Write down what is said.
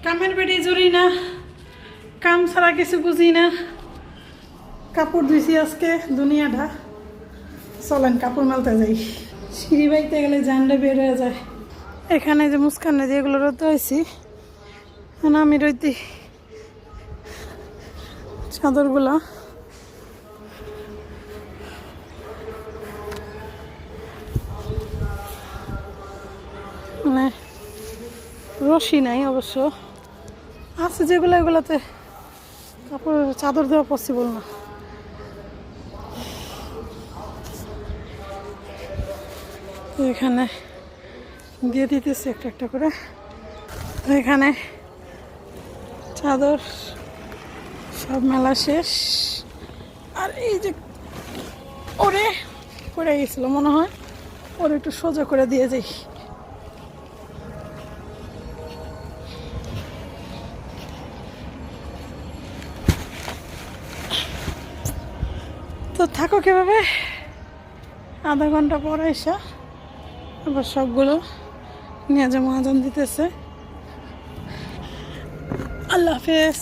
কামের বেড়ে জড়ি না, কাম ছাড়া কিছু বুঝি না। কাপড় ধুইছি আজকে দুনিয়াটা। চলেন কাপড় মেলতে যাই। সিঁড়ি বাইতে গেলে জানটা বের হয়ে যায়। এখানে যে মুস্কানে যেগুলো রোদতে হয়েছি, আমি রইতে চাদরগুলা মানে রশি নাই অবশ্য, আছে যেগুলো এগুলোতে কাপড় চাদর দেওয়া পসিবল না। এখানে দিয়ে দিতেছি একটা একটা করে। এখানে চাদর সব মেলা শেষ। আর এই যে ওরে পড়ে গেছিল মনে হয়, ওরে একটু সোজা করে দিয়ে যাই। তো থাকো কিভাবে, আধা ঘন্টা পরে এসে আবার সবগুলো নিয়ে যাবো। আজান দিতেছে। আল্লাহ হাফেজ।